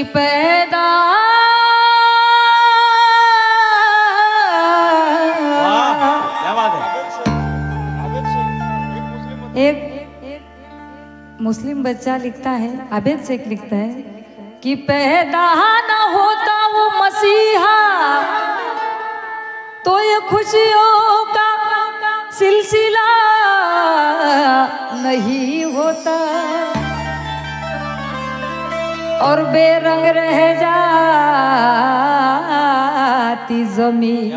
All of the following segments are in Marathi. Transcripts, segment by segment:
कि पैदा एक मुस्लिम बच्चा लिखता है, आबिद शेख लिखता है कि पैदा न होता वो मसीहा तो ये खुशियों का सिलसिला नहीं होता और बेरंग रह जाती जमीन,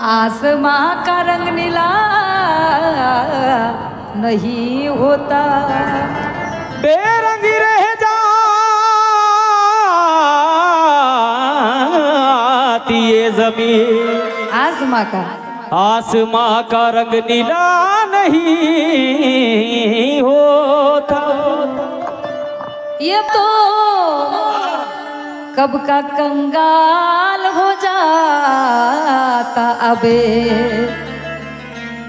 आसमां का रंग नीला नहीं होता, बेरंग रह जाती ये जमीन, आसमां का रंग नीला नहीं होता। ये तो कब का कंगाल हो जाता अबे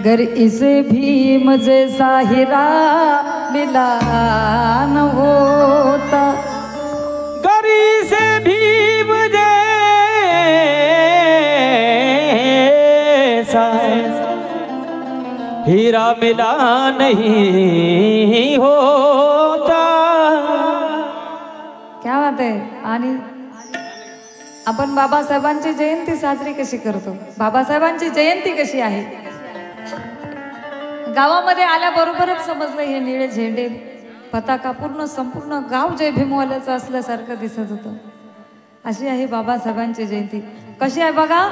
गर इसे भी मुझे साहिरा मिला न होता, गरी से भी मुझे हीरा मिला नहीं होता। क्या बात आहे। आणि आपण बाबासाहेबांची जयंती साजरी कशी करतो, बाबासाहेबांची जयंती कशी आहे, गावामध्ये आल्याबरोबरच समजलं हे निळे झेंडे पताका पूर्ण संपूर्ण गाव जय भीमवाल्याचं असल्यासारखं दिसत होतं। अशी आहे बाबासाहेबांची जयंती। कशी आहे बघा,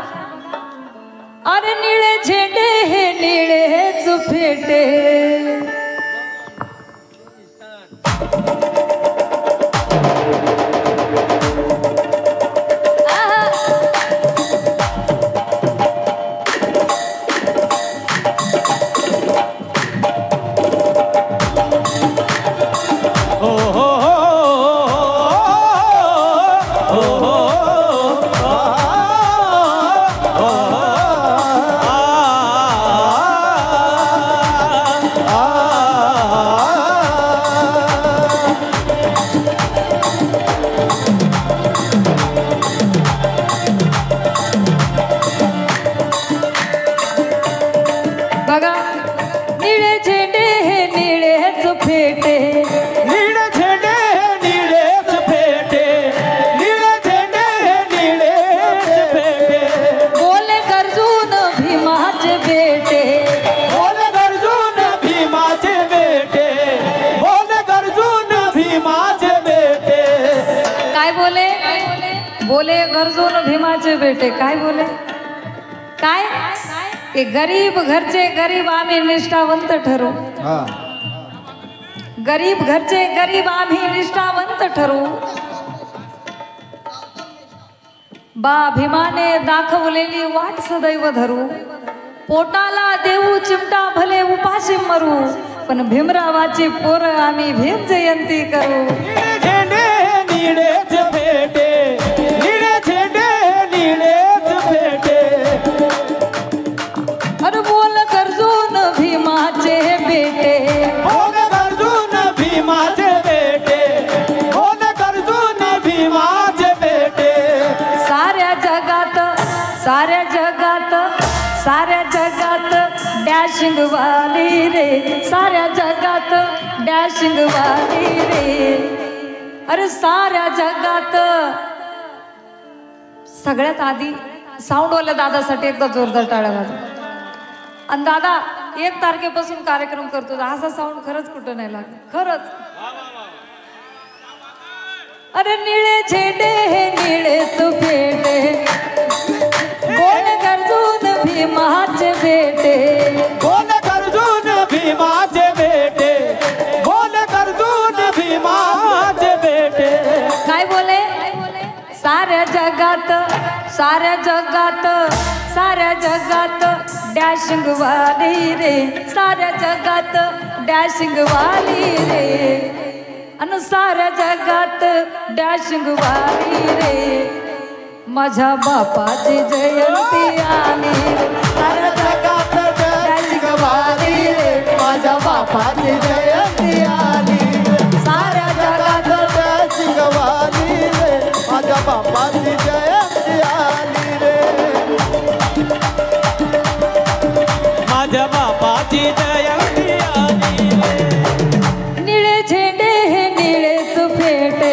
अरे निळे झेंडे हे निळेच फेटे, बघा निळे झेंडे हे निळेच फेटे, निळे झेंडे निळेच फेटे, निळे झेंडे निळेच फेटे, बोले गर्जून भीमाचे बेटे, बोले गर्जून भीमाचे बेटे, बोले गर्जून भीमाचे बेटे, काय बोले, बोले गर्जून भीमाचे बेटे, काय बोले, काय ते गरीब घरचे गरीब आम्ही निष्ठावंत ठरू, गरीब घरचे गरीब आम्ही निष्ठावंत ठरू, बा भीमाने दाखवलेली वाट सदैव धरू, पोटाला देऊ चिमटा भले उपाशी मरू, पण भीमरावाची पोर आम्ही भीम जयंती करू। निळे झेंडे निळेच फेटे, निळे झेंडे निळेच फेटे, अरे बोल गर्जून भीमाचे बेटे, बोल गर्जून भीमाचे बेटे, बोल गर्जून भीमाचे बेटे, साऱ्या जगात साऱ्या जगात साऱ्या जगात डॅशिंग वाली रे, साऱ्या जगात डॅशिंग वाली रे, अरे साऱ्या जगात। सगळ्यात आधी साऊंडवाल्या दादासाठी एकदा जोरदार टाळ्या वाजवा। आणि दादा 1 तारखेपासून कार्यक्रम करतो, असा साऊंड खरंच कुठं नाही लागत, खरंच। अरे निळे झेंडे हे निळेच फेटे, बोल गर्जून भीमाचे बेटे, बोल गर्जून भीमाचे बेटे, बोल गर्जून भीमाचे बेटे, काय बोले, साऱ्या जगात साऱ्या जगात साऱ्या जगात डॅशिंग वाली रे, साऱ्या जगात डॅशिंग वाली रे, अन साऱ्या जगात डॅशिंग वाली रे, माझ्या बापाची जयंती आली रे, साऱ्या जगात डॅशिंग वाली रे, माझ्या बापाची जयंती आली रे, साऱ्या जगात बापाची जयंती आली रे माझ्या बापाची जयंती आली रे निळे झेंडे हे निळेच फेटे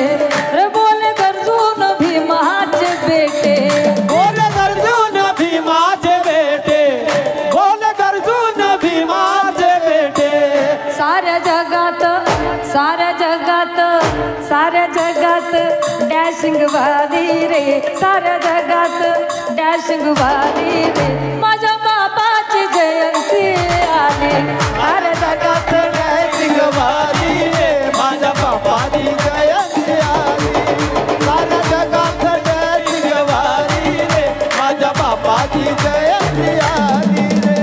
रे बोले गरजून भीमाचे बेटे बोल गरजून भीमाचे बेटे बोल गरजून भीमाचे बेटे साऱ्या जगात डॅशिंग वाली रे साऱ्या जगात डॅशिंग वाली रे माझ्या बापाची जयंती आली साऱ्या जगात डॅशिंग वाली रे माझ्या बापाची जयंती आली साऱ्या जगात डॅशिंग वाली रे माझ्या बापाची जयंती आली रे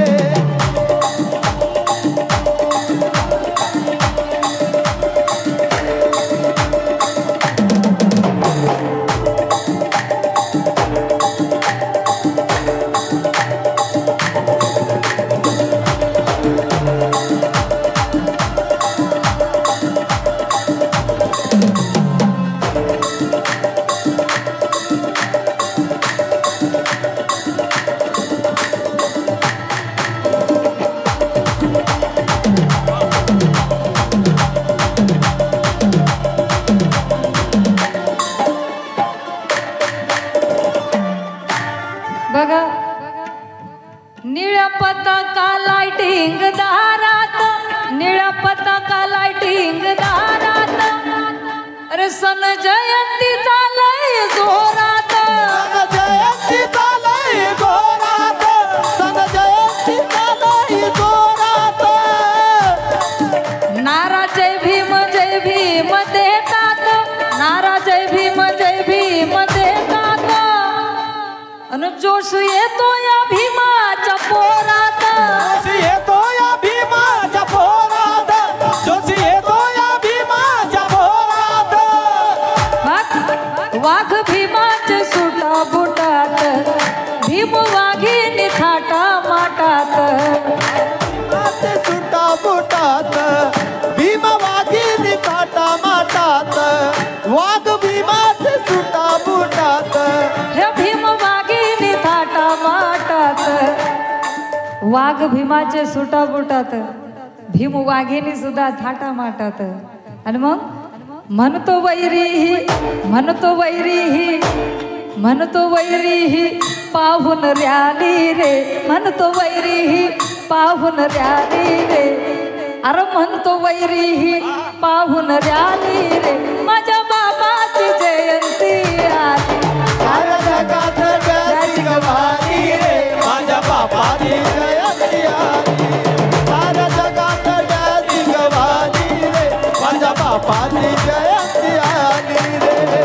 बघा निळ्या पताका लाइटिंग दारात निळ्या पताका लाइटिंग दारात अरे सन जयंती चालय जोरात सन जयंती चालय जोरात सन जयंती चालय जोरात नारा जय भीम देतात नारा जय भीम देतात अन जोश येतो या भीमाच्या पोरात जोश येतो या भीमाच्या पोरात जोश येतो या भीमाच्या पोरात वाघ भीमाचे सुटा बुटात भीम वाघिनी थाटा माटात भीमाचे सुटा बुटात भीम वाघिनी थाटा माटात वाघ भीमाचे सुटा बुटात हे भीम वाघिनी थाटा माटात वाघ भीमाचे सुटा बुटात भीम वाघिनी सुद्धा थाटा माटात आणि मग म्हणतो वैरी पाहून रॅली रे म्हणतो वैरी पाहून रॅली रे अरे म्हणतो वैरी पाहून रॅली रे माझ्या बाबाची जयंती आली साऱ्या जगात डॅशिंग वाली रे माझ्या बापाची जयंती आली साऱ्या जगात डॅशिंग वाली रे माझ्या बापाची जयंती आली रे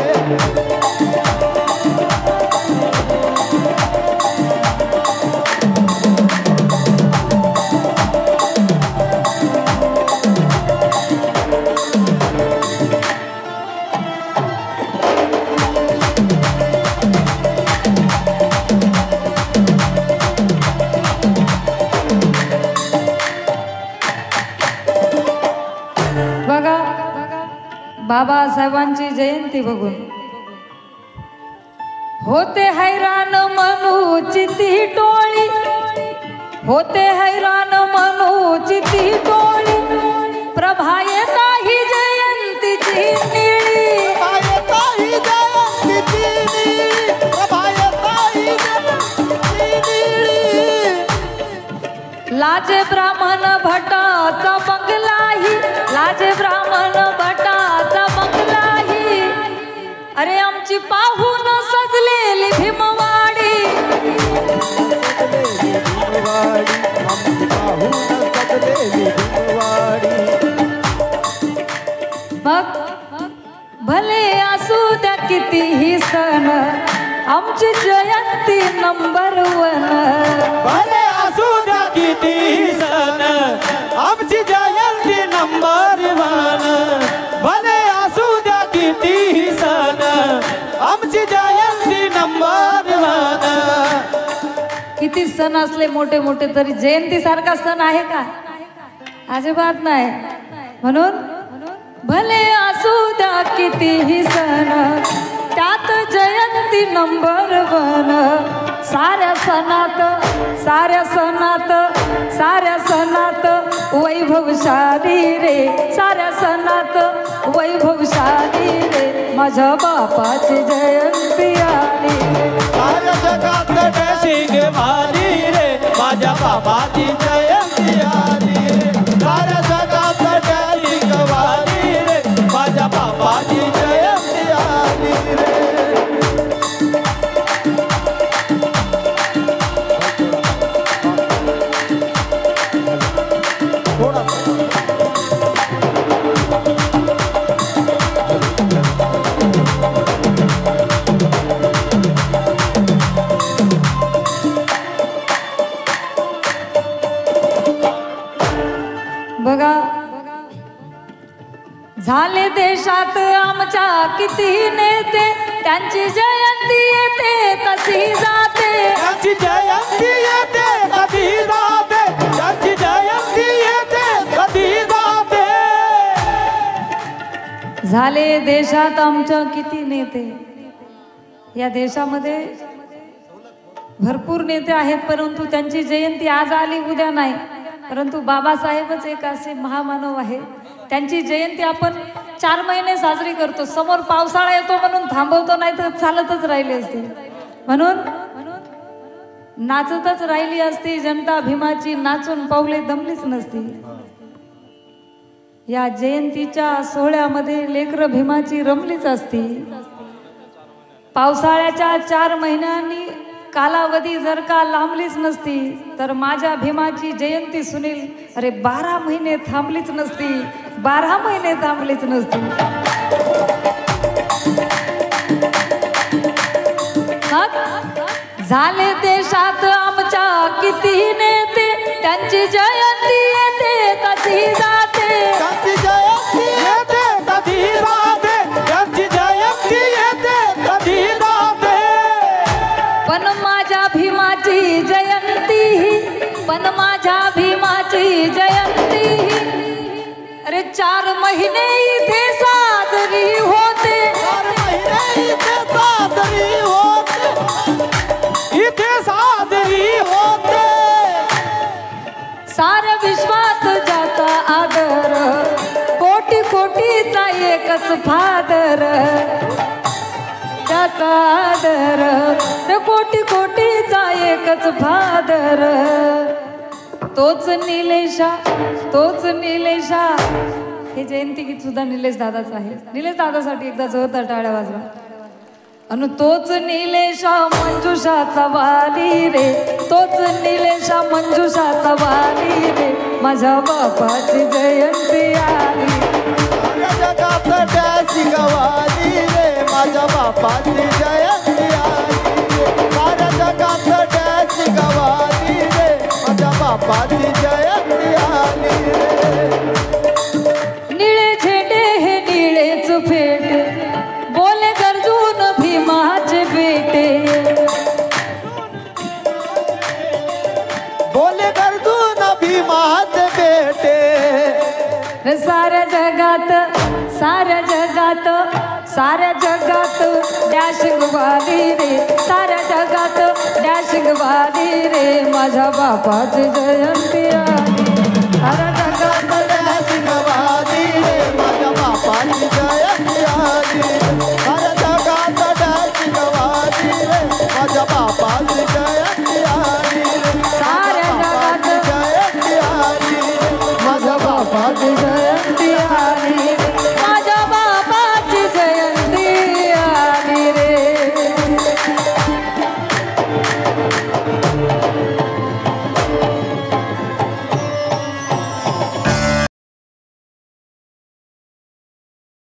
बघा बाबासाहेबांची जयंती बघून होते हैराण मनूची ती टोळी होते हैराण मनूची ती टोळी प्रभा येता ही जयंतीची निळी येता ही जयंतीची निळी प्रभा येता ही जयंतीची निळी लाजे ब्राह्मण भटाचा बंगलाही लाजे ब्राह्मण भटाचा बंगलाही अरे आमची पाहून सजलेली भीमवाडी मग भले असू द्या कितीही सण आमची जयंती नंबर 1 भले असू द्या किती सण आमची जयंती नंबर 1 भले असू द्या किती सण आमची जयंती नंबर 1 किती सण असले मोठे मोठे तरी जयंती सारखा सण आहे का अजिबात नाही म्हणून भले असू द्या कितीही सण त्यात जय जयंती नंबर वन. साऱ्या सणात साऱ्या सणात साऱ्या सणात वैभवशाली रे. साऱ्या सणात वैभवशाली रे. माझ्या बापाची जयंती आली रे. साऱ्या जगात डॅशिंग भारी रे. माझ्या बाबाची जयंती आली रे. साऱ्या जगात डॅशिंग भारी रे. माझ्या बाबाची जयंती आली रे. बघा झाले देशात आमच्या किती नेते. त्यांची जयंती येते तशी जाते. त्यांची जयंती येते कधी जाते. त्यांची जयंती येते कधी जाते. झाले देशात आमच्या किती नेते. या देशामध्ये भरपूर नेते आहेत, परंतु त्यांची जयंती आज आली उद्या नाही. परंतु बाबासाहेबच एक असे महामानव आहे, त्यांची जयंती आपण 4 महिने साजरी करतो. समोर पावसाळा येतो म्हणून थांबवतो, नाही तर चालतच राहिली असती. म्हणून नाचतच राहिली असती जनता भीमाची. नाचून पावले दमलीच नसती. या जयंतीच्या सोहळ्यामध्ये लेकरं भीमाची रमलीच असती. पावसाळ्याच्या 4 महिन्यांनी कालावधी जर का लांबलीच नसती तर माझ्या भीमाची जयंती सुनील अरे 12 महिने थांबलीच नसती. 12 महिने थांबलीच नसती. झाले देशात आमच्या किती नेते. त्यांची जयंती येते तशी जाते. त्यांची जयंती येते कधी जाते. त्यांची जयंती येते कधी जाते. पण माझ्या भीमाची जयंती पण माझ्या भीमाची जयंती अरे 4 महिने इथे साजरी होते. 4 महिने इथे साजरी होते. इथे साजरी होते. साऱ्या विश्वात ज्याचा आदर कोटी कोटीचा एकच फादर. त्याचा आदर कोटी कोटीचा एकच फादर. तोच निलेशा तोच निलेशा. हे जयंती गीत सुद्धा निलेश दादाच आहे. निलेश दादासाठी एकदा जोरदार टाळ्या वाजवा. अनु तोच निलेशा मंजुषाचा वाली रे. तोच निलेशा मंजुषाचा वाली रे. माझ्या बापाची जयंती आली. साऱ्या जगात डॅशिंग वाली रे. माझ्या बापाची जयंती आली रे. साऱ्या जगात डॅशिंग वाली रे. माझ्या बापाची जयंती आली रे. निळे झेंडे हे निळेच फेटे बोले गर्जून भीमाचे बेटे. बोले गर्जून भीमाचे बेटे. साऱ्या जगात साऱ्या जगात साऱ्या जगात डॅशिंग वाली रे. साऱ्या जगात डॅशिंग वाली रे. माझ्या बापाची जयंती आली. साऱ्या